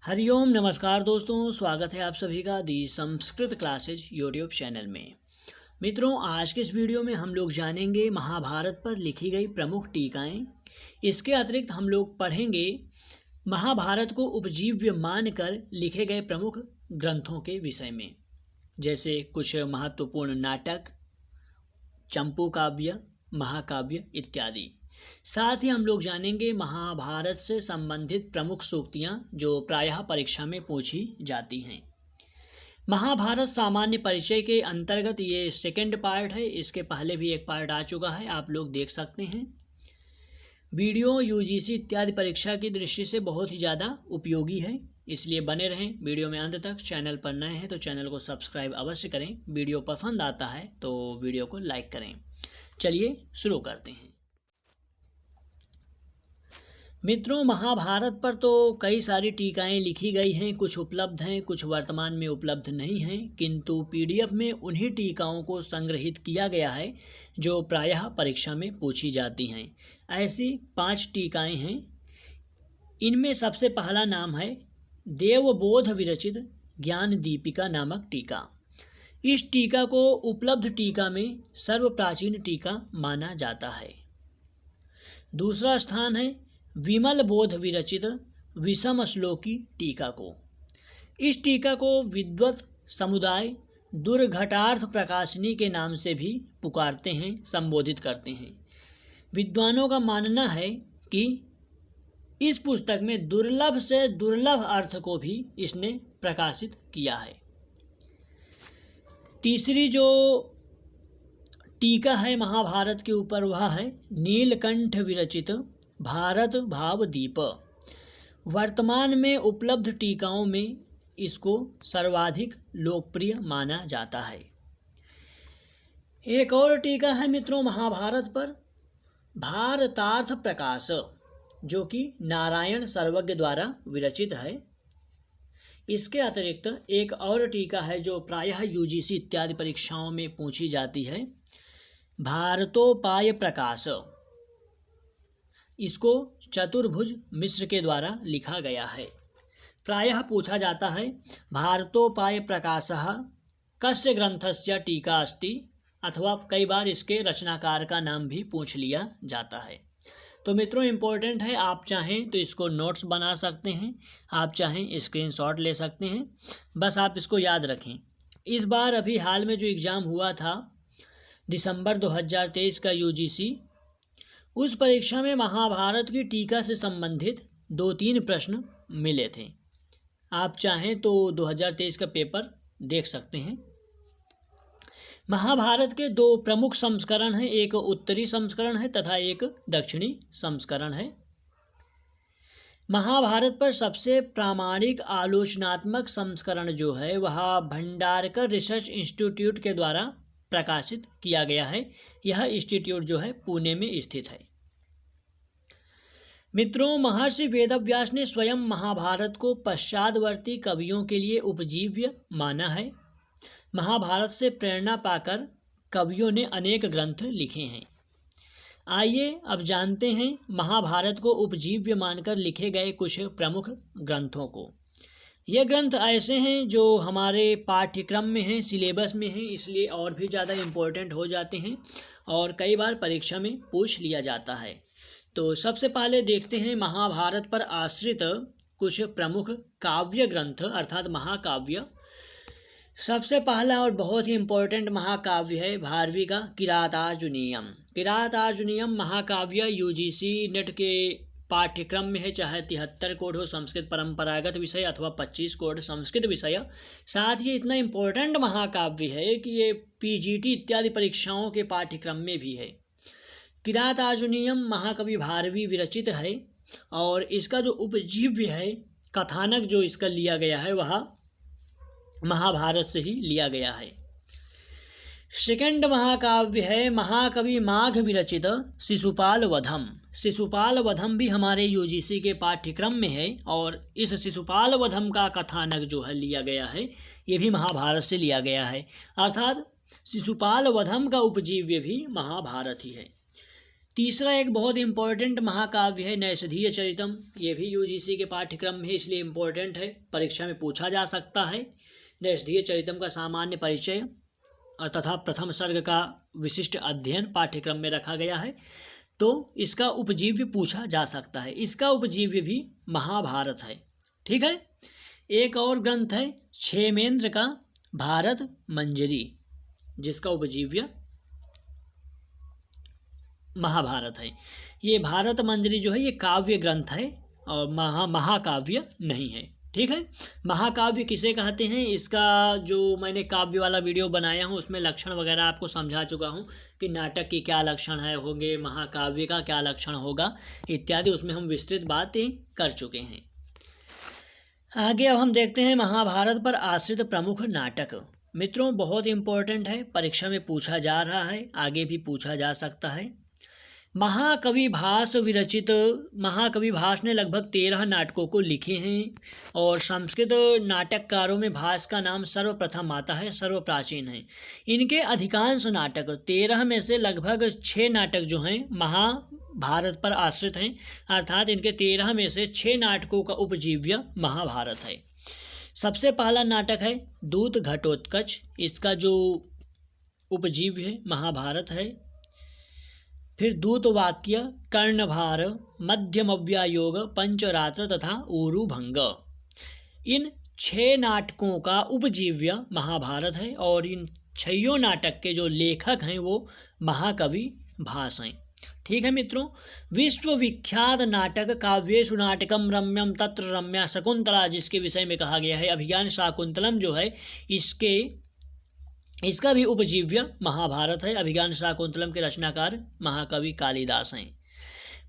हरिओम नमस्कार दोस्तों, स्वागत है आप सभी का दी संस्कृत क्लासेज यूट्यूब चैनल में। मित्रों, आज के इस वीडियो में हम लोग जानेंगे महाभारत पर लिखी गई प्रमुख टीकाएं। इसके अतिरिक्त हम लोग पढ़ेंगे महाभारत को उपजीव्य मानकर लिखे गए प्रमुख ग्रंथों के विषय में, जैसे कुछ महत्वपूर्ण नाटक, चंपू काव्य, महाकाव्य इत्यादि। साथ ही हम लोग जानेंगे महाभारत से संबंधित प्रमुख सूक्तियाँ जो प्रायः परीक्षा में पूछी जाती हैं। महाभारत सामान्य परिचय के अंतर्गत ये सेकंड पार्ट है। इसके पहले भी एक पार्ट आ चुका है, आप लोग देख सकते हैं। वीडियो यूजीसी इत्यादि परीक्षा की दृष्टि से बहुत ही ज़्यादा उपयोगी है, इसलिए बने रहें वीडियो में अंत तक। चैनल पर नए हैं तो चैनल को सब्सक्राइब अवश्य करें। वीडियो पसंद आता है तो वीडियो को लाइक करें। चलिए शुरू करते हैं। मित्रों, महाभारत पर तो कई सारी टीकाएं लिखी गई हैं, कुछ उपलब्ध हैं, कुछ वर्तमान में उपलब्ध नहीं हैं, किंतु पीडीएफ में उन्हीं टीकाओं को संग्रहित किया गया है जो प्रायः परीक्षा में पूछी जाती हैं। ऐसी 5 टीकाएं हैं। इनमें सबसे पहला नाम है देवबोध विरचित ज्ञान दीपिका नामक टीका। इस टीका को उपलब्ध टीका में सर्वप्राचीन टीका माना जाता है। दूसरा स्थान है विमल बोध विरचित विषम श्लोकी टीका को। इस टीका को विद्वत समुदाय दुर्घटार्थ प्रकाशनी के नाम से भी पुकारते हैं, संबोधित करते हैं। विद्वानों का मानना है कि इस पुस्तक में दुर्लभ से दुर्लभ अर्थ को भी इसने प्रकाशित किया है। तीसरी जो टीका है महाभारत के ऊपर वह है नीलकंठ विरचित भारत भाव दीप। वर्तमान में उपलब्ध टीकाओं में इसको सर्वाधिक लोकप्रिय माना जाता है। एक और टीका है मित्रों महाभारत पर भारतार्थ प्रकाश, जो कि नारायण सर्वज्ञ द्वारा विरचित है। इसके अतिरिक्त एक और टीका है जो प्रायः यूजीसी इत्यादि परीक्षाओं में पूछी जाती है, भारतोपाय प्रकाश। इसको चतुर्भुज मिश्र के द्वारा लिखा गया है। प्रायः पूछा जाता है भारतोपाय प्रकाशः कस्य ग्रंथस्य टीका अस्ति, अथवा कई बार इसके रचनाकार का नाम भी पूछ लिया जाता है। तो मित्रों इम्पोर्टेंट है, आप चाहें तो इसको नोट्स बना सकते हैं, आप चाहें स्क्रीनशॉट ले सकते हैं, बस आप इसको याद रखें। इस बार अभी हाल में जो एग्ज़ाम हुआ था दिसंबर 2023 का यूजीसी, उस परीक्षा में महाभारत की टीका से संबंधित 2-3 प्रश्न मिले थे। आप चाहें तो 2023 का पेपर देख सकते हैं। महाभारत के 2 प्रमुख संस्करण हैं, एक उत्तरी संस्करण है तथा एक दक्षिणी संस्करण है। महाभारत पर सबसे प्रामाणिक आलोचनात्मक संस्करण जो है वह भंडारकर रिसर्च इंस्टीट्यूट के द्वारा प्रकाशित किया गया है। यह इंस्टीट्यूट जो है पुणे में स्थित है। मित्रों, महर्षि वेदव्यास ने स्वयं महाभारत को पश्चातवर्ती कवियों के लिए उपजीव्य माना है। महाभारत से प्रेरणा पाकर कवियों ने अनेक ग्रंथ लिखे हैं। आइए अब जानते हैं महाभारत को उपजीव्य मानकर लिखे गए कुछ प्रमुख ग्रंथों को। ये ग्रंथ ऐसे हैं जो हमारे पाठ्यक्रम में हैं, सिलेबस में हैं, इसलिए और भी ज़्यादा इम्पोर्टेंट हो जाते हैं और कई बार परीक्षा में पूछ लिया जाता है। तो सबसे पहले देखते हैं महाभारत पर आश्रित कुछ प्रमुख काव्य ग्रंथ अर्थात महाकाव्य। सबसे पहला और बहुत ही इम्पोर्टेंट महाकाव्य है भारवी का किरातार्जुनीयम। किरातार्जुनीयम महाकाव्य यूजीसी नेट के पाठ्यक्रम में है, चाहे 73 कोड हो संस्कृत परंपरागत विषय अथवा 25 कोड संस्कृत विषय। साथ ही इतना इम्पोर्टेंट महाकाव्य है कि ये पीजीटी इत्यादि परीक्षाओं के पाठ्यक्रम में भी है। किरातार्जुनीयम महाकवि भारवी विरचित है और इसका जो उपजीव्य है, कथानक जो इसका लिया गया है वह महाभारत से ही लिया गया है। सेकंड महाकाव्य है महाकवि माघ विरचित शिशुपाल वधम। शिशुपाल वधम भी हमारे यूजीसी के पाठ्यक्रम में है और इस शिशुपाल वधम का कथानक जो है लिया गया है ये भी महाभारत से लिया गया है, अर्थात शिशुपाल वधम का उपजीव्य भी महाभारत ही है। तीसरा एक बहुत इंपॉर्टेंट महाकाव्य है नैषधीय चरितम। ये भी यूजीसी के पाठ्यक्रम में इसलिए इम्पोर्टेंट है, परीक्षा में पूछा जा सकता है। नैषधीय चरितम का सामान्य परिचय और तथा प्रथम सर्ग का विशिष्ट अध्ययन पाठ्यक्रम में रखा गया है, तो इसका उपजीव्य पूछा जा सकता है। इसका उपजीव्य भी महाभारत है। ठीक है। एक और ग्रंथ है क्षेमेंद्र का भारत मंजरी, जिसका उपजीव्य महाभारत है। ये भारत मंजरी जो है ये काव्य ग्रंथ है और महाकाव्य नहीं है। ठीक है। महाकाव्य किसे कहते हैं, इसका जो मैंने काव्य वाला वीडियो बनाया हूँ उसमें लक्षण वगैरह आपको समझा चुका हूँ कि नाटक की क्या लक्षण है होंगे, महाकाव्य का क्या लक्षण होगा इत्यादि, उसमें हम विस्तृत बातें कर चुके हैं। आगे अब हम देखते हैं महाभारत पर आश्रित प्रमुख नाटक। मित्रों बहुत इंपॉर्टेंट है, परीक्षा में पूछा जा रहा है, आगे भी पूछा जा सकता है। महाकवि भास विरचित, महाकवि भास ने लगभग 13 नाटकों को लिखे हैं और संस्कृत नाटककारों में भास का नाम सर्वप्रथम आता है, सर्वप्राचीन है। इनके अधिकांश नाटक 13 में से लगभग 6 नाटक जो हैं महाभारत पर आश्रित हैं, अर्थात इनके 13 में से 6 नाटकों का उपजीव्य महाभारत है। सबसे पहला नाटक है दूत घटोत्कच, इसका जो उपजीव्य है महाभारत है। फिर दूत वाक्य, कर्णभार, मध्यमव्यायोग, पंचरात्र तथा ऊरुभंग, इन 6 नाटकों का उपजीव्य महाभारत है और इन 6 नाटक के जो लेखक हैं वो महाकवि भास हैं। ठीक है मित्रों। विश्वविख्यात नाटक काव्येषु नाटकम रम्यम तत्र रम्या शकुंतला, जिसके विषय में कहा गया है अभिज्ञान शाकुंतलम जो है इसका भी उपजीव्य महाभारत है। अभिज्ञान शाकुंतलम के रचनाकार महाकवि कालिदास हैं।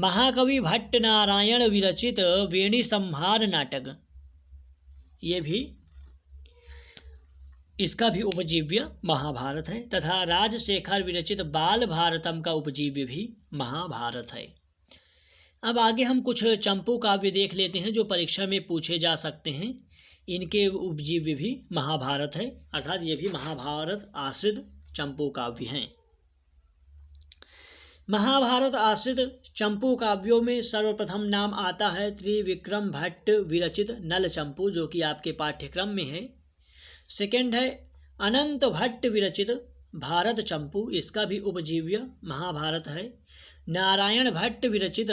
महाकवि भट्ट नारायण विरचित वेणी संहार नाटक, ये भी इसका भी उपजीव्य महाभारत है। तथा राजशेखर विरचित बाल भारतम का उपजीव्य भी महाभारत है। अब आगे हम कुछ चंपू काव्य देख लेते हैं जो परीक्षा में पूछे जा सकते हैं। इनके उपजीव्य भी महाभारत है, अर्थात ये भी महाभारत आश्रित चंपू काव्य हैं। महाभारत आश्रित चंपू काव्यों में सर्वप्रथम नाम आता है त्रिविक्रम भट्ट विरचित नल चंपू, जो कि आपके पाठ्यक्रम में है। सेकंड है अनंत भट्ट विरचित भारत चंपू, इसका भी उपजीव्य महाभारत है। नारायण भट्ट विरचित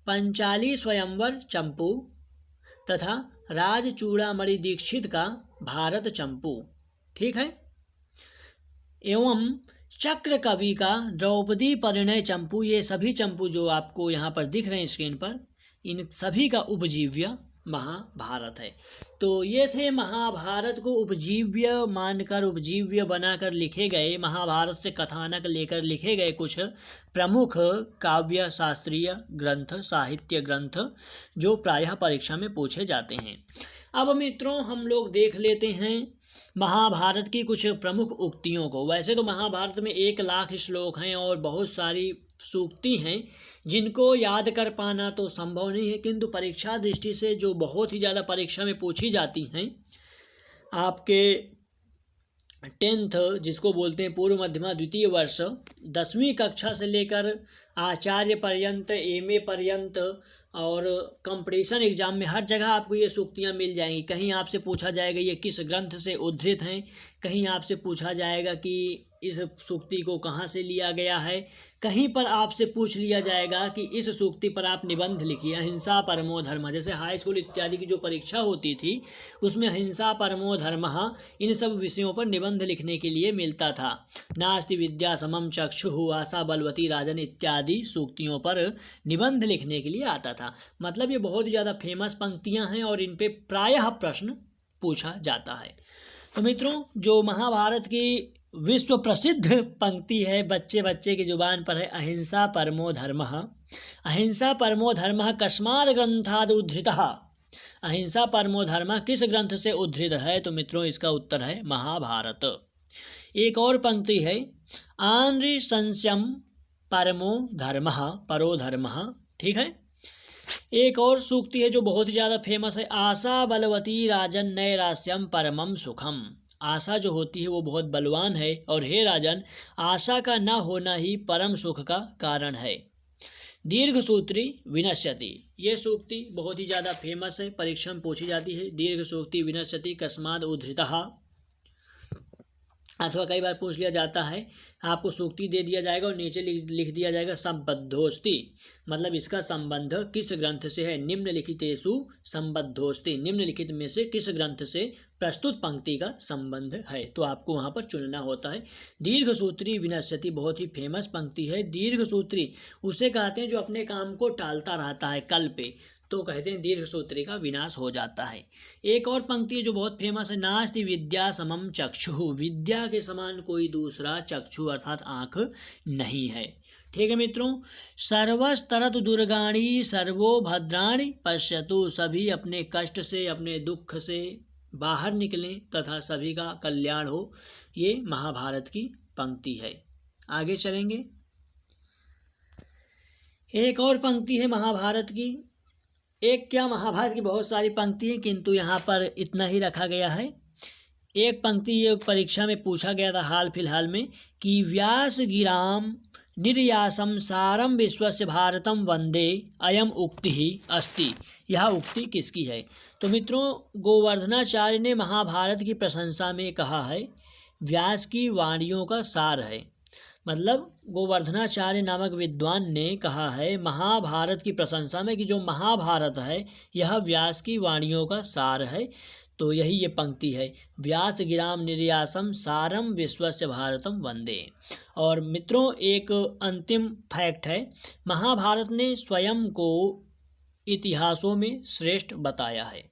पंचाली स्वयंवर चंपू तथा राज चूड़ामणि दीक्षित का भारत चंपू। ठीक है। एवं चक्र कवि का द्रौपदी परिणय चंपू, ये सभी चंपू जो आपको यहाँ पर दिख रहे हैं स्क्रीन पर, इन सभी का उपजीव्य महाभारत है। तो ये थे महाभारत को उपजीव्य मानकर, उपजीव्य बनाकर लिखे गए, महाभारत से कथानक लेकर लिखे गए कुछ प्रमुख काव्य शास्त्रीय ग्रंथ, साहित्य ग्रंथ जो प्रायः परीक्षा में पूछे जाते हैं। अब मित्रों हम लोग देख लेते हैं महाभारत की कुछ प्रमुख उक्तियों को। वैसे तो महाभारत में 1,00,000 श्लोक हैं और बहुत सारी सूक्ति हैं जिनको याद कर पाना तो संभव नहीं है, किंतु परीक्षा दृष्टि से जो बहुत ही ज़्यादा परीक्षा में पूछी जाती हैं, आपके 10th जिसको बोलते हैं पूर्व मध्यमा द्वितीय वर्ष, 10वीं कक्षा से लेकर आचार्य पर्यंत, MA पर्यंत और कंपटीशन एग्जाम में हर जगह आपको ये सूक्तियाँ मिल जाएंगी। कहीं आपसे पूछा जाएगा ये किस ग्रंथ से उद्धृत हैं, कहीं आपसे पूछा जाएगा कि इस सूक्ति को कहाँ से लिया गया है, कहीं पर आपसे पूछ लिया जाएगा कि इस सूक्ति पर आप निबंध लिखिए। अहिंसा परमो धर्म, जैसे हाई स्कूल इत्यादि की जो परीक्षा होती थी उसमें अहिंसा परमो धर्म, इन सब विषयों पर निबंध लिखने के लिए मिलता था। नास्ति विद्या समम चक्षुः, आशा बलवती राजन इत्यादि सूक्तियों पर निबंध लिखने के लिए आता था। मतलब ये बहुत ही ज़्यादा फेमस पंक्तियाँ हैं और इन पे प्रायः प्रश्न पूछा जाता है। तो मित्रों जो महाभारत की विश्व प्रसिद्ध पंक्ति है, बच्चे बच्चे की जुबान पर है, अहिंसा परमो धर्मः, अहिंसा परमो धर्मः कस्माद् ग्रंथाद् उद्धृतः, अहिंसा परमो धर्मः किस ग्रंथ से उद्धृत है? तो मित्रों इसका उत्तर है महाभारत। एक और पंक्ति है आंध्र संस्यम परमो धर्मः परो धर्मः। ठीक है। एक और सूक्ति है जो बहुत ही ज़्यादा फेमस है, आशा बलवती राजन नैरास्यम परमम सुखम, आशा जो होती है वो बहुत बलवान है और हे राजन आशा का न होना ही परम सुख का कारण है। दीर्घसूत्री विनश्यति, ये सूक्ति बहुत ही ज़्यादा फेमस है, परीक्षा में पूछी जाती है। दीर्घसूत्री विनश्यति कस्माद् उद्धृतः, अथवा कई बार पूछ लिया जाता है, आपको सूक्ति दे दिया जाएगा और नीचे लिख दिया जाएगा संबद्धोस्ति, मतलब इसका संबंध किस ग्रंथ से है। निम्नलिखितेषु संबद्धोस्ति, निम्नलिखित में से किस ग्रंथ से प्रस्तुत पंक्ति का संबंध है, तो आपको वहाँ पर चुनना होता है। दीर्घसूत्री विनश्यति बहुत ही फेमस पंक्ति है। दीर्घसूत्री उसे कहते हैं जो अपने काम को टालता रहता है कल पे, तो कहते हैं दीर्घसूत्री का विनाश हो जाता है। एक और पंक्ति है जो बहुत फेमस है, नास्ति विद्या समम चक्षु, विद्या के समान कोई दूसरा चक्षु अर्थात आँख नहीं है। ठीक है मित्रों, सर्वस्तरत दुर्गाणी सर्वो भद्राणी पश्यतु, सभी अपने कष्ट से अपने दुख से बाहर निकलें तथा सभी का कल्याण हो, ये महाभारत की पंक्ति है। आगे चलेंगे, एक और पंक्ति है महाभारत की। एक क्या, महाभारत की बहुत सारी पंक्ति हैं, किंतु यहाँ पर इतना ही रखा गया है। एक पंक्ति ये परीक्षा में पूछा गया था हाल फिलहाल में कि व्यास गिराम निर्यासम सारम विश्वस्य भारतम वंदे अयम उक्ति ही अस्ति, यह उक्ति किसकी है। तो मित्रों, गोवर्धनाचार्य ने महाभारत की प्रशंसा में कहा है, व्यास की वाणियों का सार है, मतलब गोवर्धनाचार्य नामक विद्वान ने कहा है महाभारत की प्रशंसा में कि जो महाभारत है यह व्यास की वाणियों का सार है। तो यही ये पंक्ति है, व्यास गिराम निर्यासम सारम विश्वस्य भारतम वंदे। और मित्रों, एक अंतिम फैक्ट है, महाभारत ने स्वयं को इतिहासों में श्रेष्ठ बताया है।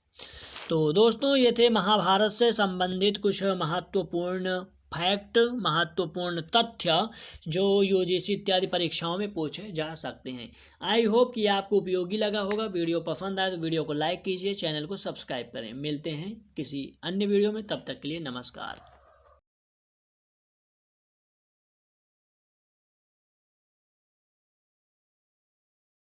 तो दोस्तों, ये थे महाभारत से संबंधित कुछ महत्वपूर्ण फैक्ट, महत्वपूर्ण तथ्य जो यूजीसी इत्यादि परीक्षाओं में पूछे जा सकते हैं। आई होप कि आपको उपयोगी लगा होगा। वीडियो पसंद आए तो वीडियो को लाइक कीजिए, चैनल को सब्सक्राइब करें। मिलते हैं किसी अन्य वीडियो में, तब तक के लिए नमस्कार।